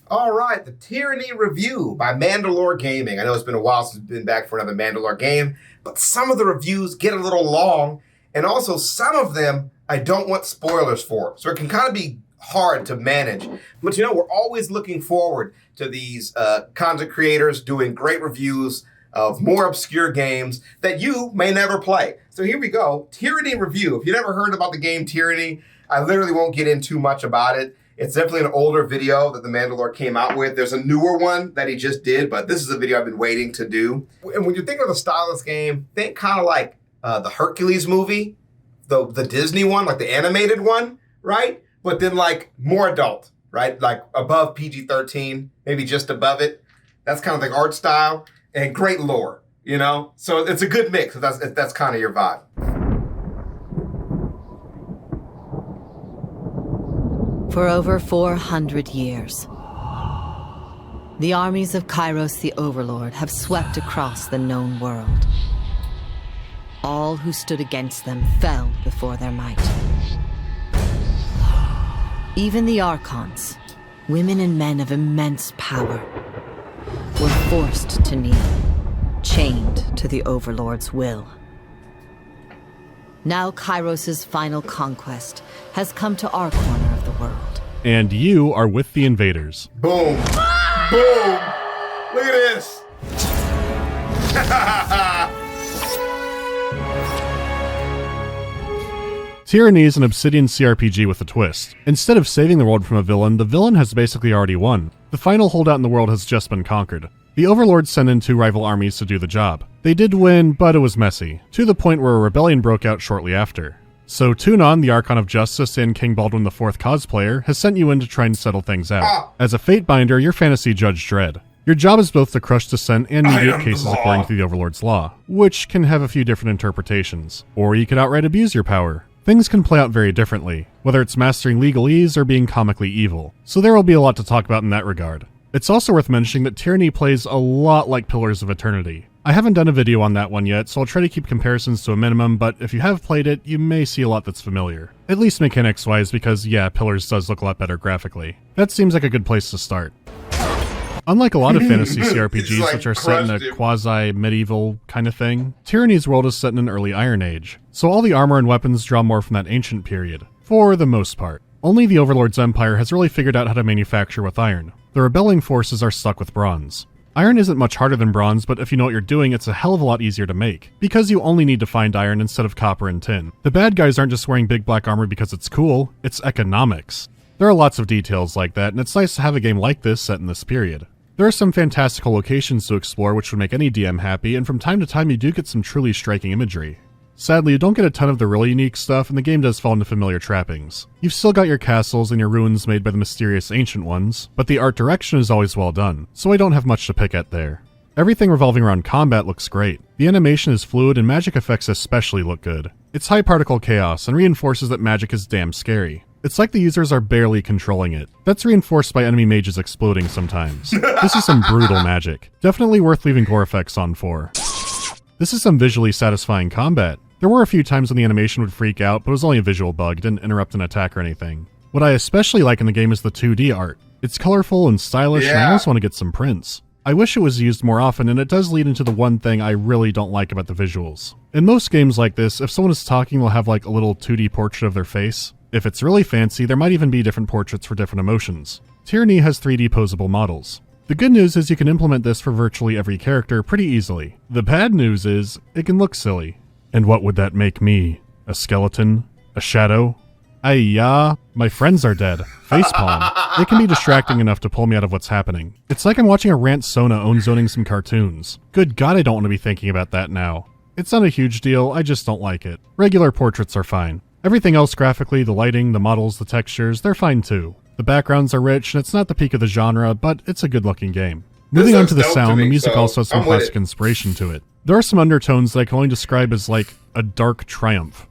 All right, the Tyranny review by Mandlaoregaming. I know it's been a while since we've been back for another Mandalore game, but some of the reviews get a little long, and also some of them I don't want spoilers for, so it can kind of be hard to manage. But we're always looking forward to these content creators doing great reviews of more obscure games that you may never play. So here we go, Tyranny review. If you've never heard about the game Tyranny, I literally won't get in too much about it. It's definitely an older video that the Mandalore came out with. There's a newer one that he just did, but this is a video I've been waiting to do. And when you think of the style of this game, think kind of like the Hercules movie, the Disney one, like the animated one, right? But then like more adult, right? Like above PG-13, maybe just above it. That's kind of the art style and great lore, So it's a good mix if that's kind of your vibe. For over 400 years, the armies of Kairos the Overlord have swept across the known world. All who stood against them fell before their might. Even the Archons, women and men of immense power, were forced to kneel, chained to the Overlord's will. Now Kairos' final conquest has come to our corner of the world. And you are with the invaders. Boom. Boom. Look at this. Tyranny is an Obsidian CRPG with a twist. Instead of saving the world from a villain, the villain has basically already won. The final holdout in the world has just been conquered. The Overlords sent in two rival armies to do the job. They did win, but it was messy, to the point where a rebellion broke out shortly after. So Tunon, the Archon of Justice and King Baldwin IV cosplayer, has sent you in to try and settle things out. As a Fatebinder, you're Fantasy Judge Dredd. Your job is both to crush dissent and mediate cases according to the Overlord's law, which can have a few different interpretations. Or you could outright abuse your power. Things can play out very differently, whether it's mastering legalese or being comically evil, so there will be a lot to talk about in that regard. It's also worth mentioning that Tyranny plays a lot like Pillars of Eternity. I haven't done a video on that one yet, so I'll try to keep comparisons to a minimum, but if you have played it, you may see a lot that's familiar. At least mechanics-wise, because yeah, Pillars does look a lot better graphically. That seems like a good place to start. Unlike a lot of fantasy CRPGs which are set in a quasi-medieval kind of thing, Tyranny's world is set in an early Iron Age, so all the armor and weapons draw more from that ancient period, for the most part. Only the Overlord's empire has really figured out how to manufacture with iron. The rebelling forces are stuck with bronze. Iron isn't much harder than bronze, but if you know what you're doing, it's a hell of a lot easier to make, because you only need to find iron instead of copper and tin. The bad guys aren't just wearing big black armor because it's cool, it's economics. There are lots of details like that, and it's nice to have a game like this set in this period. There are some fantastical locations to explore which would make any DM happy, and from time to time you do get some truly striking imagery. Sadly, you don't get a ton of the really unique stuff, and the game does fall into familiar trappings. You've still got your castles and your ruins made by the mysterious ancient ones, but the art direction is always well done, so I don't have much to pick at there. Everything revolving around combat looks great. The animation is fluid and magic effects especially look good. It's high particle chaos and reinforces that magic is damn scary. It's like the users are barely controlling it. That's reinforced by enemy mages exploding sometimes. This is some brutal magic. Definitely worth leaving gore effects on for. This is some visually satisfying combat. There were a few times when the animation would freak out, but it was only a visual bug, didn't interrupt an attack or anything. What I especially like in the game is the 2D art. It's colorful and stylish, and I almost want to get some prints. I wish it was used more often, and it does lead into the one thing I really don't like about the visuals. In most games like this, if someone is talking, they'll have like a little 2D portrait of their face. If it's really fancy, there might even be different portraits for different emotions. Tyranny has 3D posable models. The good news is you can implement this for virtually every character pretty easily. The bad news is, it can look silly. And what would that make me? A skeleton? A shadow? Ayya, my friends are dead. Facepalm. It can be distracting enough to pull me out of what's happening. It's like I'm watching a rant Sona own-zoning some cartoons. Good God, I don't want to be thinking about that now. It's not a huge deal, I just don't like it. Regular portraits are fine. Everything else graphically, the lighting, the models, the textures, they're fine too. The backgrounds are rich, and it's not the peak of the genre, but it's a good-looking game. Moving on to the sound, the music also has some classic inspiration to it. There are some undertones that I can only describe as like a dark triumph.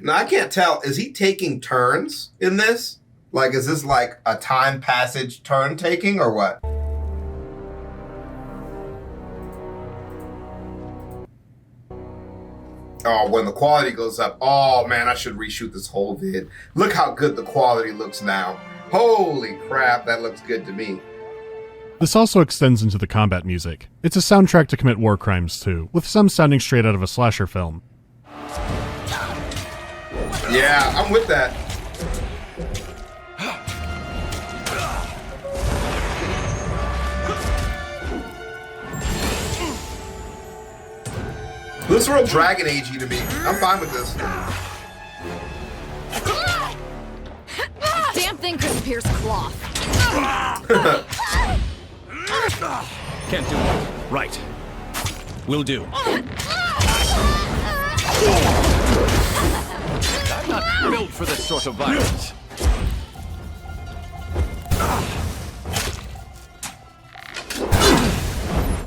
Now, I can't tell, is he taking turns in this? Like, is this like a time passage turn taking or what? Oh, when the quality goes up. Oh, man, I should reshoot this whole vid. Look how good the quality looks now. Holy crap, that looks good to me. This also extends into the combat music. It's a soundtrack to commit war crimes too, with some sounding straight out of a slasher film. Yeah, I'm with that. Looks real Dragon Age-y to me. I'm fine with this. Damn thing couldn't pierce cloth. Can't do it. Right. Will do. I'm not built for this sort of violence.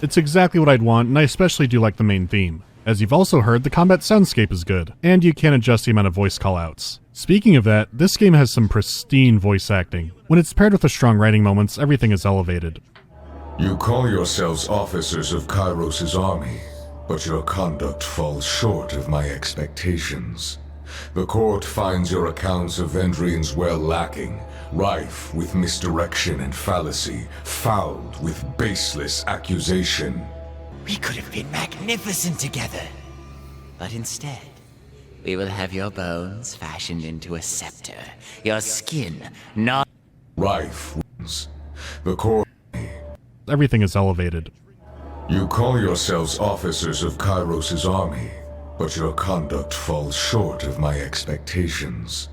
It's exactly what I'd want, and I especially do like the main theme. As you've also heard, the combat soundscape is good, and you can adjust the amount of voice callouts. Speaking of that, this game has some pristine voice acting. When it's paired with the strong writing moments, everything is elevated. You call yourselves officers of Kairos' army, but your conduct falls short of my expectations. The court finds your accounts of Vendrian's well lacking, rife with misdirection and fallacy, fouled with baseless accusation. We could have been magnificent together. But instead, we will have your bones fashioned into a scepter, your skin not Rife wounds. The court. Everything is elevated. You call yourselves officers of Kairos' army, but your conduct falls short of my expectations.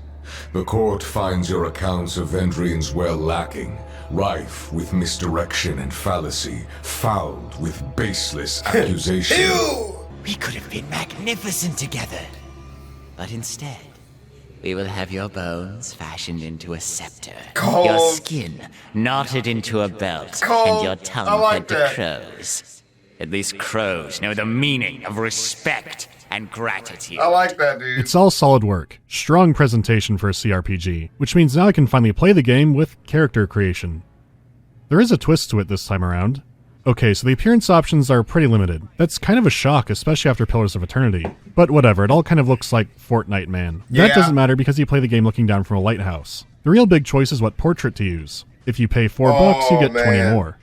The court finds your accounts of Vendrian's well lacking, rife with misdirection and fallacy, fouled with baseless accusation. Ew! We could have been magnificent together. But instead, we will have your bones fashioned into a scepter, Cold. your skin knotted into a belt, Cold. and your I tongue like fed to that. crows. At least crows know the meaning of respect and gratitude. I like that, dude. It's all solid work. Strong presentation for a CRPG, which means now I can finally play the game with character creation. There is a twist to it this time around. Okay, so the appearance options are pretty limited. That's kind of a shock, especially after Pillars of Eternity. But whatever, it all kind of looks like Fortnite Man. Yeah. That doesn't matter because you play the game looking down from a lighthouse. The real big choice is what portrait to use. If you pay $4, you get 20 man. more.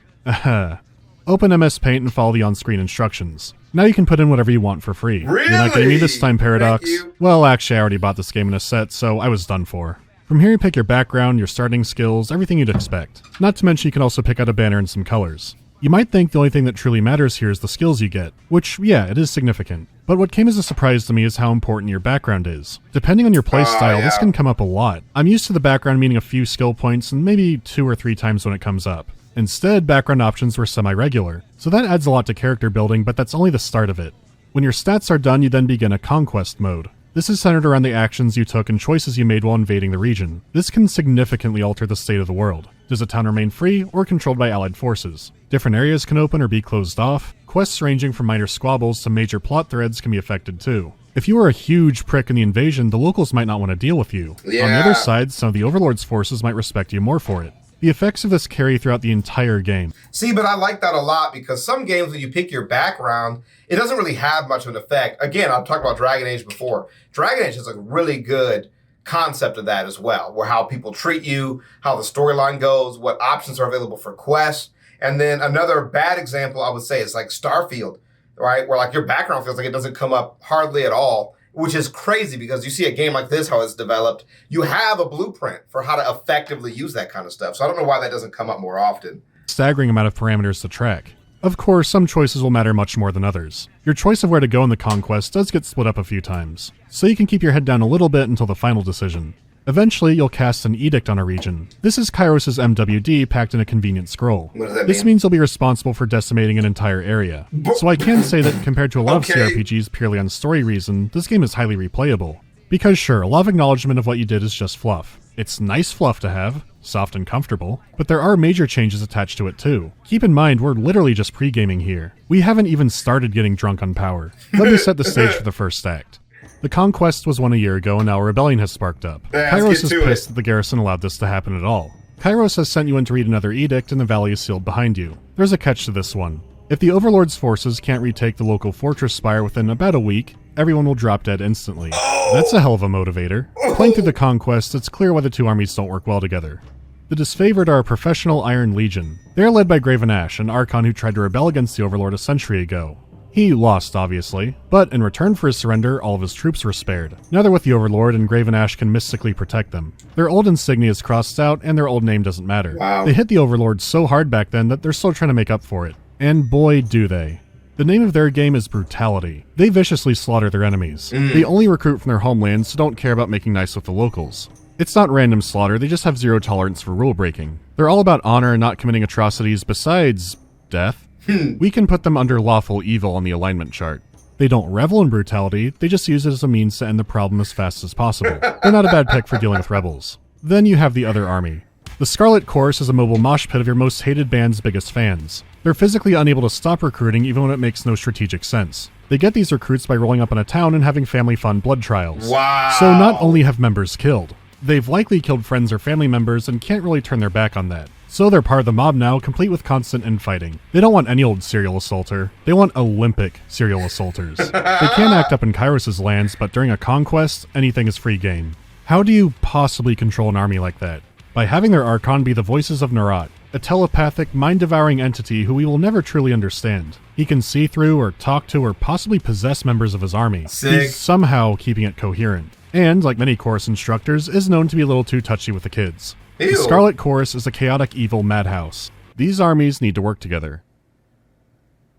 Open MS Paint and follow the on-screen instructions. Now you can put in whatever you want for free. You're not getting me Really? this time, Paradox. Thank you. Well, actually, I already bought this game in a set, so I was done for. From here you pick your background, your starting skills, everything you'd expect. Not to mention you can also pick out a banner and some colors. You might think the only thing that truly matters here is the skills you get, which, yeah, it is significant. But what came as a surprise to me is how important your background is. Depending on your playstyle, this yeah. can come up a lot. I'm used to the background meaning a few skill points and maybe 2 or 3 times when it comes up. Instead, background options were semi-regular. So that adds a lot to character building, but that's only the start of it. When your stats are done, you then begin a conquest mode. This is centered around the actions you took and choices you made while invading the region. This can significantly alter the state of the world. Does a town remain free or controlled by allied forces? Different areas can open or be closed off. Quests ranging from minor squabbles to major plot threads can be affected too. If you were a huge prick in the invasion, the locals might not want to deal with you. On the Yeah. other side, some of the Overlord's forces might respect you more for it. The effects of this carry throughout the entire game. See, but I like that a lot because some games when you pick your background, it doesn't really have much of an effect. Again, I've talked about Dragon Age before. Dragon Age has a really good concept of that as well, where how people treat you, how the storyline goes, what options are available for quests. And then another bad example I would say is like Starfield, right? Where like your background feels like it doesn't come up hardly at all, which is crazy because you see a game like this, how it's developed, you have a blueprint for how to effectively use that kind of stuff. So I don't know why that doesn't come up more often. Staggering amount of parameters to track. Of course, some choices will matter much more than others. Your choice of where to go in the conquest does get split up a few times, so you can keep your head down a little bit until the final decision. Eventually, you'll cast an edict on a region. This is Kairos' MWD packed in a convenient scroll. What does that This mean? means you'll be responsible for decimating an entire area. So I can say that compared to a lot Okay. of CRPGs purely on story reason, this game is highly replayable. Because sure, a lot of acknowledgement of what you did is just fluff. It's nice fluff to have, soft and comfortable, but there are major changes attached to it too. Keep in mind, we're literally just pre-gaming here. We haven't even started getting drunk on power. Let me set the stage for the first act. The conquest was won a year ago and now a rebellion has sparked up. Yeah, Kairos let's is get to pissed it. that the garrison allowed this to happen at all. Kairos has sent you in to read another edict and the valley is sealed behind you. There's a catch to this one. If the Overlord's forces can't retake the local fortress spire within about a week, everyone will drop dead instantly. That's a hell of a motivator. Playing through the conquest, it's clear why the two armies don't work well together. The disfavored are a professional Iron Legion. They are led by Graven Ash, an Archon who tried to rebel against the Overlord a century ago. He lost, obviously, but in return for his surrender, all of his troops were spared. Now they're with the Overlord, and Graven Ash can mystically protect them. Their old insignia is crossed out, and their old name doesn't matter. Wow. They hit the Overlord so hard back then that they're still trying to make up for it. And boy, do they. The name of their game is brutality. They viciously slaughter their enemies. They only recruit from their homelands, so don't care about making nice with the locals. It's not random slaughter, they just have zero tolerance for rule breaking. They're all about honor and not committing atrocities besides death. We can put them under lawful evil on the alignment chart. They don't revel in brutality, they just use it as a means to end the problem as fast as possible. They're not a bad pick for dealing with rebels. Then you have the other army. The Scarlet Chorus is a mobile mosh pit of your most hated band's biggest fans. They're physically unable to stop recruiting even when it makes no strategic sense. They get these recruits by rolling up in a town and having family fun blood trials. Wow. So not only have members killed, they've likely killed friends or family members and can't really turn their back on that. So they're part of the mob now, complete with constant infighting. They don't want any old serial assaulter. They want Olympic serial assaulters. They can act up in Kairos' lands, but during a conquest, anything is free game. How do you possibly control an army like that? By having their Archon be the voices of Narat, a telepathic, mind-devouring entity who we will never truly understand. He can see through or talk to or possibly possess members of his army. Sick. He's somehow keeping it coherent. And, like many chorus instructors, is known to be a little too touchy with the kids. Ew. The Scarlet Chorus is a chaotic evil madhouse. These armies need to work together.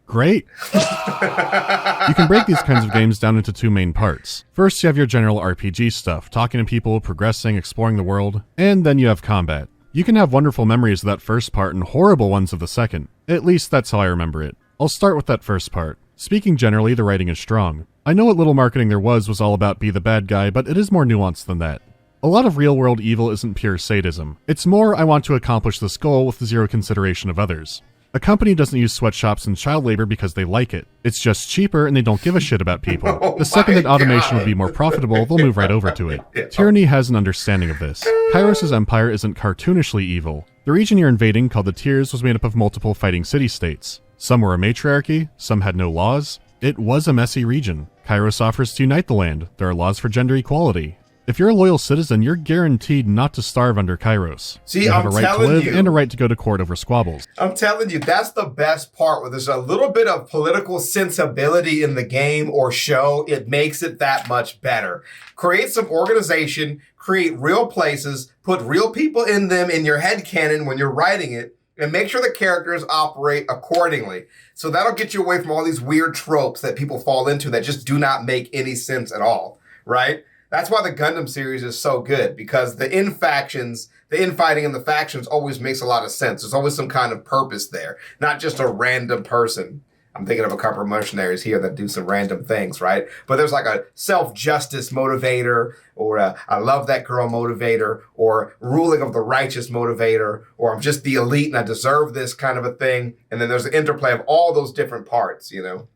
Great! You can break these kinds of games down into two main parts. First, you have your general RPG stuff, talking to people, progressing, exploring the world, and then you have combat. You can have wonderful memories of that first part and horrible ones of the second. At least that's how I remember it. I'll start with that first part. Speaking generally, the writing is strong. I know what little marketing there was all about be the bad guy, but it is more nuanced than that. A lot of real-world evil isn't pure sadism. It's more, I want to accomplish this goal with zero consideration of others. A company doesn't use sweatshops and child labor because they like it. It's just cheaper and they don't give a shit about people. Oh the second that my automation God. would be more profitable, they'll move right over to it. Tyranny has an understanding of this. Kairos' empire isn't cartoonishly evil. The region you're invading, called the Tiers, was made up of multiple fighting city-states. Some were a matriarchy, some had no laws. It was a messy region. Kairos offers to unite the land. There are laws for gender equality. If you're a loyal citizen, you're guaranteed not to starve under Kairos. See, you have I'm a right to telling live you. and a right to go to court over squabbles. I'm telling you, that's the best part where there's a little bit of political sensibility in the game or show. It makes it that much better. Create some organization, create real places, put real people in them in your headcanon when you're writing it, and make sure the characters operate accordingly. So that'll get you away from all these weird tropes that people fall into that just do not make any sense at all, right? That's why the Gundam series is so good, because the infighting in the factions always makes a lot of sense. There's always some kind of purpose there, not just a random person. I'm thinking of a couple of mercenaries here that do some random things, right? But there's like a self-justice motivator, or a I love that girl motivator, or ruling of the righteous motivator, or I'm just the elite and I deserve this kind of a thing. And then there's the interplay of all those different parts, you know?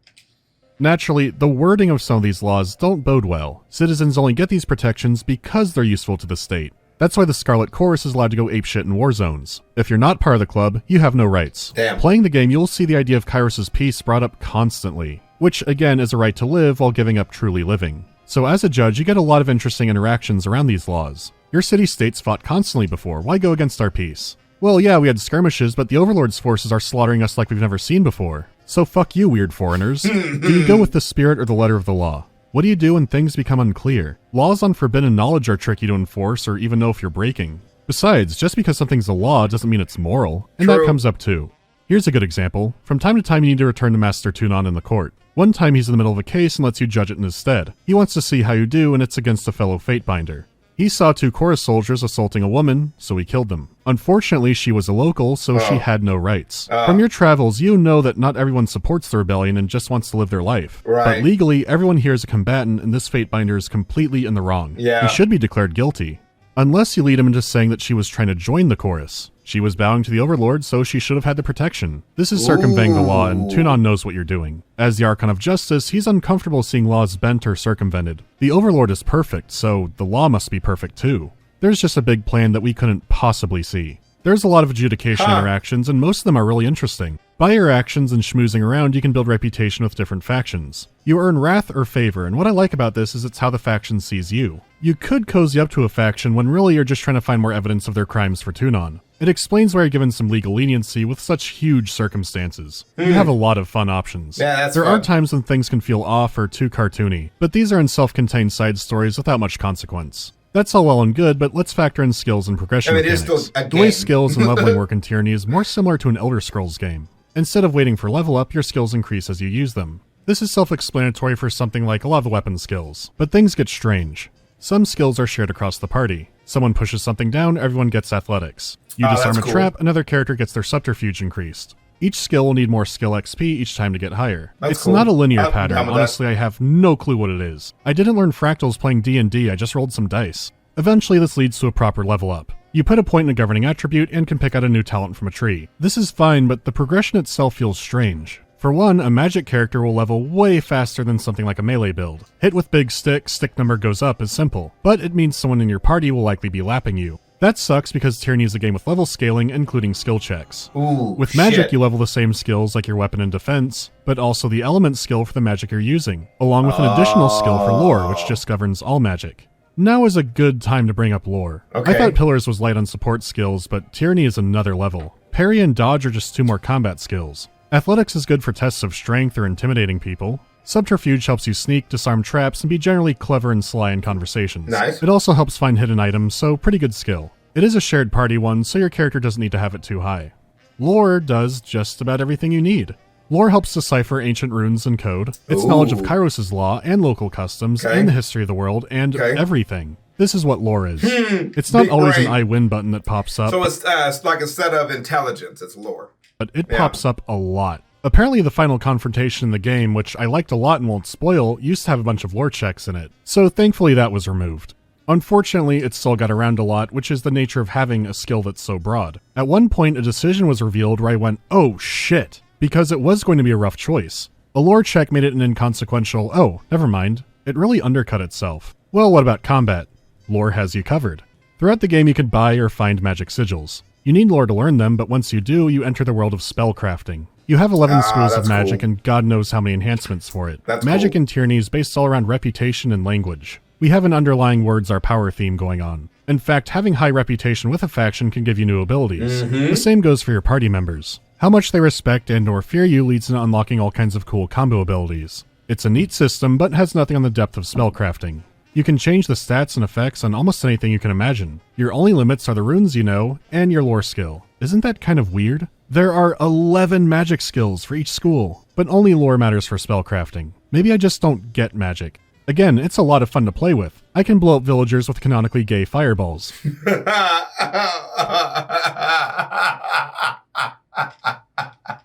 Naturally, the wording of some of these laws don't bode well. Citizens only get these protections because they're useful to the state. That's why the Scarlet Chorus is allowed to go apeshit in war zones. If you're not part of the club, you have no rights. Damn. Playing the game, you'll see the idea of Kairos' peace brought up constantly, which again is a right to live while giving up truly living. So as a judge, you get a lot of interesting interactions around these laws. Your city-states fought constantly before, why go against our peace? Well, yeah, we had skirmishes, but the Overlord's forces are slaughtering us like we've never seen before. So fuck you, weird foreigners. Do you go with the spirit or the letter of the law? What do you do when things become unclear? Laws on forbidden knowledge are tricky to enforce or even know if you're breaking. Besides, just because something's a law doesn't mean it's moral, and that True. comes up too. Here's a good example. From time to time you need to return to Master Tunon in the court. One time he's in the middle of a case and lets you judge it in his stead. He wants to see how you do, and it's against a fellow Fatebinder. He saw two chorus soldiers assaulting a woman, so he killed them. Unfortunately, she was a local, so she had no rights. From your travels, you know that not everyone supports the rebellion and just wants to live their life. Right. But legally, everyone here is a combatant, and this Fatebinder is completely in the wrong. Yeah. He should be declared guilty. Unless you lead him into saying that she was trying to join the chorus. She was bowing to the Overlord, so she should have had the protection. This is circumventing the law, and Tunon knows what you're doing. As the Archon of Justice, he's uncomfortable seeing laws bent or circumvented. The Overlord is perfect, so the law must be perfect too. There's just a big plan that we couldn't possibly see. There's a lot of adjudication interactions, and most of them are really interesting. By your actions and schmoozing around, you can build reputation with different factions. You earn wrath or favor, and what I like about this is it's how the faction sees you. You could cozy up to a faction when really you're just trying to find more evidence of their crimes for tune-on. It explains why you're given some legal leniency with such huge circumstances. You have a lot of fun options. Yeah, there are times when things can feel off or too cartoony, but these are in self-contained side stories without much consequence. That's all well and good, but let's factor in skills and progression mechanics. The way skills and leveling work in Tyranny is more similar to an Elder Scrolls game. Instead of waiting for level up, your skills increase as you use them. This is self-explanatory for something like a lot of the weapon skills, but things get strange. Some skills are shared across the party. Someone pushes something down, everyone gets athletics. You disarm a trap, another character gets their subterfuge increased. Each skill will need more skill XP each time to get higher. It's not a linear pattern, honestly I have no clue what it is. I didn't learn fractals playing D&D, I just rolled some dice. Eventually this leads to a proper level up. You put a point in a governing attribute and can pick out a new talent from a tree. This is fine, but the progression itself feels strange. For one, a magic character will level way faster than something like a melee build. Hit with big stick number goes up is simple, but it means someone in your party will likely be lapping you. That sucks because Tyranny is a game with level scaling, including skill checks. With magic, you level the same skills like your weapon and defense, but also the element skill for the magic you're using, along with an additional skill for lore, which just governs all magic. Now is a good time to bring up lore. I thought Pillars was light on support skills, but Tyranny is another level. Parry and dodge are just 2 more combat skills. Athletics is good for tests of strength or intimidating people. Subterfuge helps you sneak, disarm traps, and be generally clever and sly in conversations. It also helps find hidden items, so pretty good skill. It is a shared party one, so your character doesn't need to have it too high. Lore does just about everything you need. Lore helps decipher ancient runes and code. It's knowledge of Kairos' law and local customs and the history of the world and everything. This is what lore is. It's not always an I win button that pops up. So it's like instead of intelligence, it's lore. But it pops up a lot. Apparently the final confrontation in the game, which I liked a lot and won't spoil, used to have a bunch of lore checks in it. So thankfully that was removed. Unfortunately, it still got around a lot, which is the nature of having a skill that's so broad. At one point, a decision was revealed where I went, oh shit, because it was going to be a rough choice. A lore check made it an inconsequential, oh, never mind. It really undercut itself. Well, what about combat? Lore has you covered. Throughout the game you can buy or find magic sigils. You need lore to learn them, but once you do, you enter the world of spellcrafting. You have 11 schools of magic and God knows how many enhancements for it. Magic in Tyranny is based all around reputation and language. We have an underlying words are power theme going on. In fact, having high reputation with a faction can give you new abilities. The same goes for your party members. How much they respect and or fear you leads to unlocking all kinds of cool combo abilities. It's a neat system, but has nothing on the depth of spellcrafting. You can change the stats and effects on almost anything you can imagine. Your only limits are the runes you know, and your lore skill. Isn't that kind of weird? There are 11 magic skills for each school, but only lore matters for spellcrafting. Maybe I just don't get magic. Again, it's a lot of fun to play with. I can blow up villagers with canonically gay fireballs.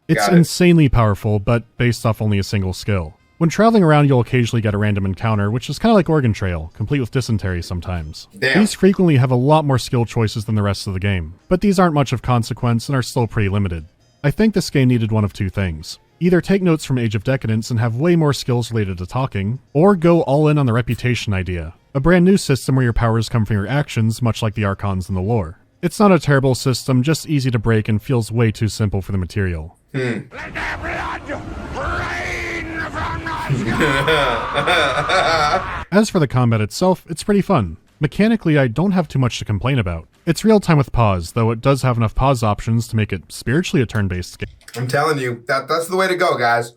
It's insanely powerful, but based off only a single skill. When traveling around, you'll occasionally get a random encounter, which is kind of like Oregon Trail, complete with dysentery sometimes. These frequently have a lot more skill choices than the rest of the game, but these aren't much of consequence and are still pretty limited. I think this game needed one of two things. Either take notes from Age of Decadence and have way more skills related to talking, or go all in on the reputation idea. A brand new system where your powers come from your actions, much like the Archons in the lore. It's not a terrible system, just easy to break and feels way too simple for the material. As for the combat itself, it's pretty fun. Mechanically, I don't have too much to complain about. It's real time with pause, though it does have enough pause options to make it spiritually a turn-based game. I'm telling you, that's the way to go, guys.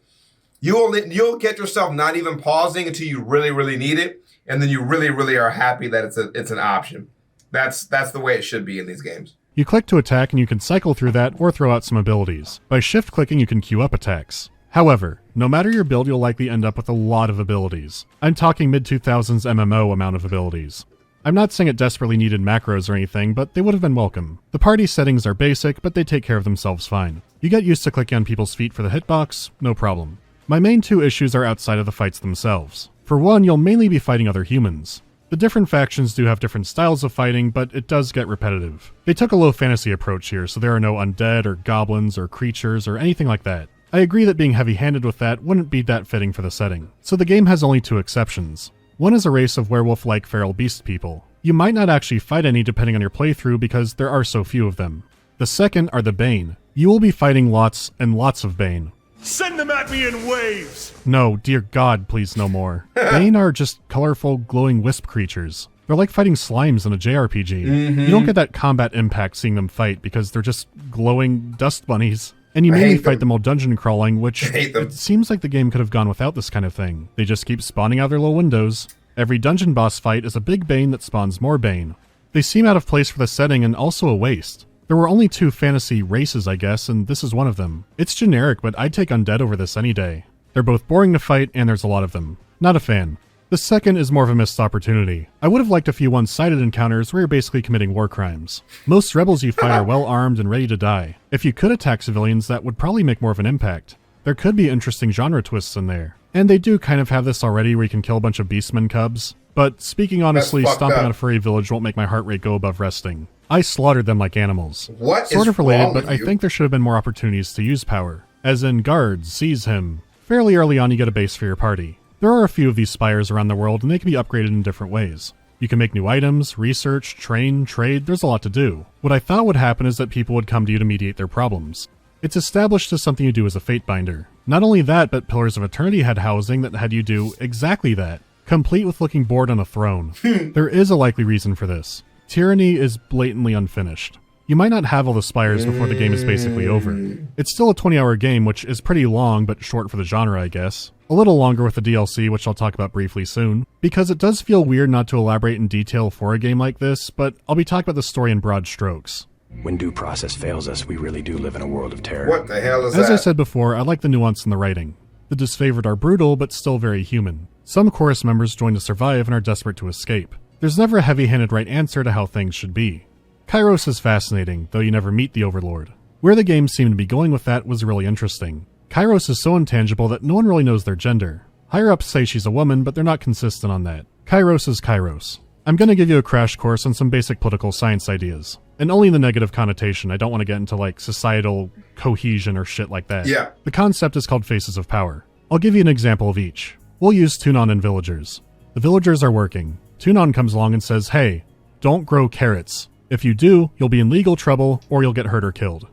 You'll get yourself not even pausing until you really, really need it, and then you really, really are happy that it's an option. That's the way it should be in these games. You click to attack and you can cycle through that or throw out some abilities. By shift-clicking, you can queue up attacks. However, no matter your build, you'll likely end up with a lot of abilities. I'm talking mid-2000s MMO amount of abilities. I'm not saying it desperately needed macros or anything, but they would have been welcome. The party settings are basic, but they take care of themselves fine. You get used to clicking on people's feet for the hitbox, no problem. My main two issues are outside of the fights themselves. For one, you'll mainly be fighting other humans. The different factions do have different styles of fighting, but it does get repetitive. They took a low fantasy approach here, so there are no undead or goblins or creatures or anything like that. I agree that being heavy-handed with that wouldn't be that fitting for the setting. So the game has only two exceptions. One is a race of werewolf-like feral beast people. You might not actually fight any depending on your playthrough because there are so few of them. The second are the Bane. You will be fighting lots and lots of Bane. Send them at me in waves! No, dear God, please no more. Bane are just colorful, glowing wisp creatures. They're like fighting slimes in a JRPG. You don't get that combat impact seeing them fight because they're just glowing dust bunnies. And you mainly fight them while dungeon crawling, which it seems like the game could have gone without this kind of thing. They just keep spawning out their little windows. Every dungeon boss fight is a big Bane that spawns more Bane. They seem out of place for the setting and also a waste. There were only 2 fantasy races, I guess, and this is one of them. It's generic, but I'd take Undead over this any day. They're both boring to fight, and there's a lot of them. Not a fan. The second is more of a missed opportunity. I would have liked a few one-sided encounters where you're basically committing war crimes. Most rebels you fight are well armed and ready to die. If you could attack civilians, that would probably make more of an impact. There could be interesting genre twists in there. And they do kind of have this already where you can kill a bunch of beastmen cubs. But speaking honestly, stomping on a furry village won't make my heart rate go above resting. I slaughtered them like animals. Sort of related, but I think there should have been more opportunities to use power. As in, guards, seize him. Fairly early on you get a base for your party. There are a few of these spires around the world, and they can be upgraded in different ways. You can make new items, research, train, trade, there's a lot to do. What I thought would happen is that people would come to you to mediate their problems. It's established as something you do as a fate binder. Not only that, but Pillars of Eternity had housing that had you do exactly that, complete with looking bored on a throne. There is a likely reason for this. Tyranny is blatantly unfinished. You might not have all the spires before the game is basically over. It's still a 20-hour game, which is pretty long, but short for the genre, I guess. A little longer with the DLC, which I'll talk about briefly soon, because it does feel weird not to elaborate in detail for a game like this, but I'll be talking about the story in broad strokes. When due process fails us, we really do live in a world of terror. What the hell is that? As I said before, I like the nuance in the writing. The disfavored are brutal, but still very human. Some chorus members join to survive and are desperate to escape. There's never a heavy-handed right answer to how things should be. Kairos is fascinating, though you never meet the Overlord. Where the game seemed to be going with that was really interesting. Kairos is so intangible that no one really knows their gender. Higher-ups say she's a woman, but they're not consistent on that. Kairos is Kairos. I'm gonna give you a crash course on some basic political science ideas. And only in the negative connotation. I don't want to get into, like, societal cohesion or shit like that. Yeah. The concept is called Faces of Power. I'll give you an example of each. We'll use Tunon and villagers. The villagers are working. Tunon comes along and says, hey, don't grow carrots. If you do, you'll be in legal trouble, or you'll get hurt or killed.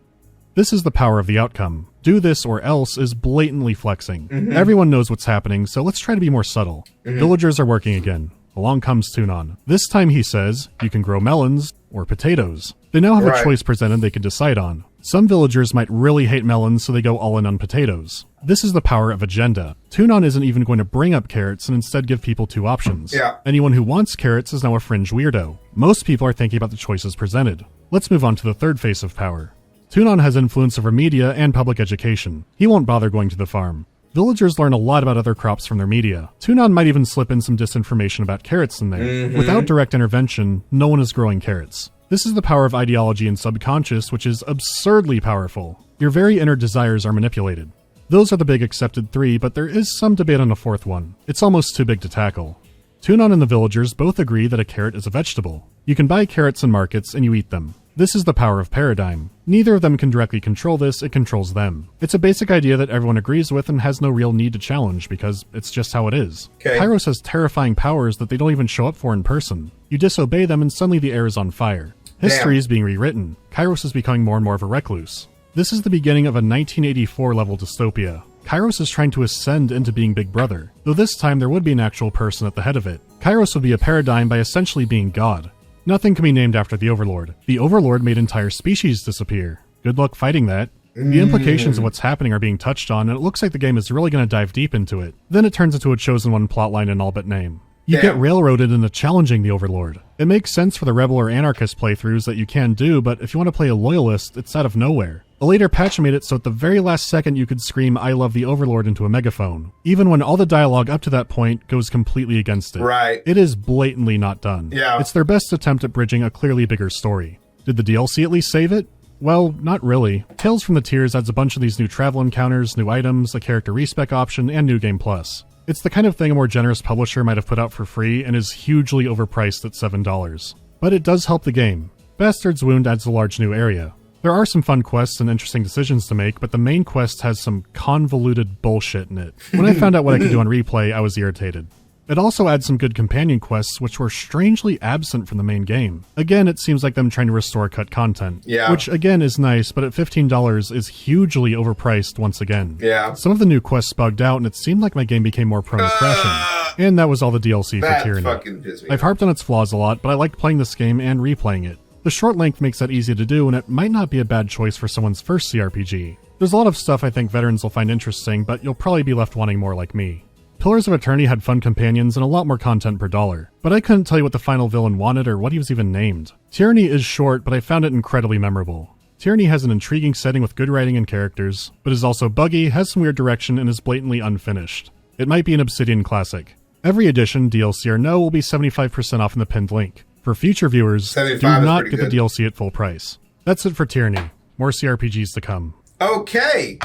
This is the power of the outcome. Do this or else is blatantly flexing. Everyone knows what's happening, so let's try to be more subtle. Villagers are working again. Along comes Tunon. This time he says, you can grow melons or potatoes. They now have a choice presented they can decide on. Some villagers might really hate melons, so they go all in on potatoes. This is the power of agenda. Tunon isn't even going to bring up carrots and instead give people 2 options. Anyone who wants carrots is now a fringe weirdo. Most people are thinking about the choices presented. Let's move on to the third face of power. Tunon has influence over media and public education. He won't bother going to the farm. Villagers learn a lot about other crops from their media. Tunon might even slip in some disinformation about carrots in there. Without direct intervention, no one is growing carrots. This is the power of ideology and subconscious, which is absurdly powerful. Your very inner desires are manipulated. Those are the big accepted 3, but there is some debate on a 4th one. It's almost too big to tackle. Tunon and the villagers both agree that a carrot is a vegetable. You can buy carrots in markets and you eat them. This is the power of paradigm. Neither of them can directly control this, it controls them. It's a basic idea that everyone agrees with and has no real need to challenge because it's just how it is. Kairos has terrifying powers that they don't even show up for in person. You disobey them and suddenly the air is on fire. History is being rewritten. Kairos is becoming more and more of a recluse. This is the beginning of a 1984 level dystopia. Kairos is trying to ascend into being Big Brother, though this time there would be an actual person at the head of it. Kairos would be a paradigm by essentially being God. Nothing can be named after the Overlord. The Overlord made entire species disappear. Good luck fighting that. The implications of what's happening are being touched on, and it looks like the game is really going to dive deep into it. Then it turns into a Chosen One plotline in all but name. You get railroaded into challenging the Overlord. It makes sense for the Rebel or Anarchist playthroughs that you can do, but if you want to play a Loyalist, it's out of nowhere. A later patch made it so at the very last second you could scream I love the Overlord into a megaphone, even when all the dialogue up to that point goes completely against it. It is blatantly not done. It's their best attempt at bridging a clearly bigger story. Did the DLC at least save it? Well, not really. Tales from the Tears adds a bunch of these new travel encounters, new items, a character respec option, and New Game Plus. It's the kind of thing a more generous publisher might have put out for free and is hugely overpriced at $7. But it does help the game. Bastard's Wound adds a large new area. There are some fun quests and interesting decisions to make, but the main quest has some convoluted bullshit in it. When I found out what I could do on replay, I was irritated. It also adds some good companion quests, which were strangely absent from the main game. Again, it seems like them trying to restore cut content. Yeah. Which, again, is nice, but at $15 is hugely overpriced once again. Yeah. Some of the new quests bugged out, and it seemed like my game became more prone to crashing. And that was all the DLC for Tyranny. Fucking pissed me I've harped on its flaws a lot, but I liked playing this game and replaying it. The short length makes that easy to do, and it might not be a bad choice for someone's first CRPG. There's a lot of stuff I think veterans will find interesting, but you'll probably be left wanting more like me. Pillars of Eternity had fun companions and a lot more content per dollar, but I couldn't tell you what the final villain wanted or what he was even named. Tyranny is short, but I found it incredibly memorable. Tyranny has an intriguing setting with good writing and characters, but is also buggy, has some weird direction, and is blatantly unfinished. It might be an Obsidian classic. Every edition, DLC or no, will be 75% off in the pinned link. For future viewers, do not get the DLC at full price. That's it for Tyranny. More CRPGs to come. Okay.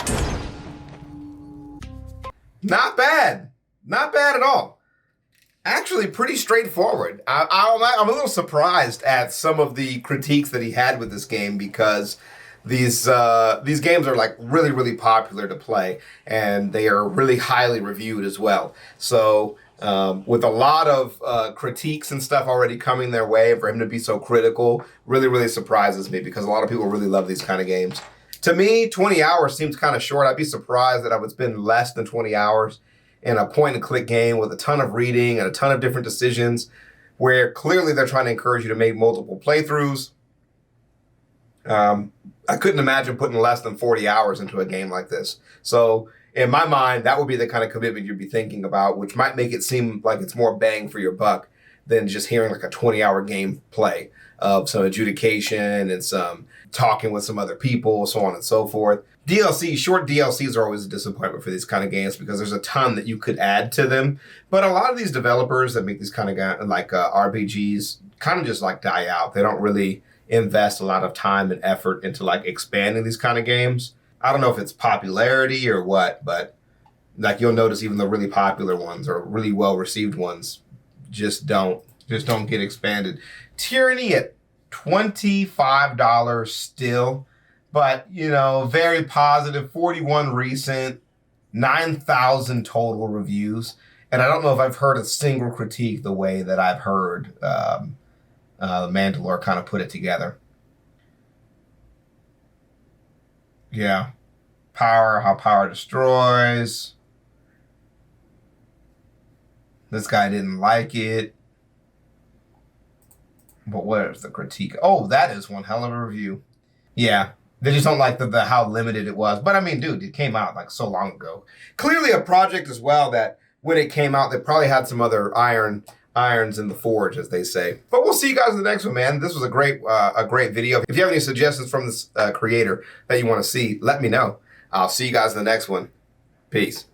Not bad. Not bad at all. Actually, pretty straightforward. I'm a little surprised at some of the critiques that he had with this game because these games are like really, really popular to play, and they are really highly reviewed as well. So with a lot of critiques and stuff already coming their way, for him to be so critical really, really surprises me because a lot of people really love these kind of games. To me, 20 hours seems kind of short. I'd be surprised that I would spend less than 20 hours in a point-and-click game with a ton of reading and a ton of different decisions where clearly they're trying to encourage you to make multiple playthroughs. I couldn't imagine putting less than 40 hours into a game like this. So in my mind, that would be the kind of commitment you'd be thinking about, which might make it seem like it's more bang for your buck than just hearing like a 20-hour gameplay of some adjudication and some talking with some other people, so on and so forth. Short DLCs are always a disappointment for these kind of games because there's a ton that you could add to them. But a lot of these developers that make these kind of RPGs kind of just like die out. They don't really invest a lot of time and effort into like expanding these kind of games. I don't know if it's popularity or what, but like you'll notice even the really popular ones or really well-received ones just don't get expanded. Tyranny at $25 still, but very positive. 41 recent, 9,000 total reviews, and I don't know if I've heard a single critique the way that I've heard Mandalore kind of put it together. Yeah. How power destroys. This guy didn't like it. But what is the critique? Oh, that is one hell of a review. Yeah. They just don't like the how limited it was. But I mean, dude, it came out like so long ago. Clearly a project as well that when it came out, they probably had some other irons in the forge, as they say. But we'll see you guys in the next one, man. This was a great video. If you have any suggestions from this creator that you want to see, let me know. I'll see you guys in the next one. Peace.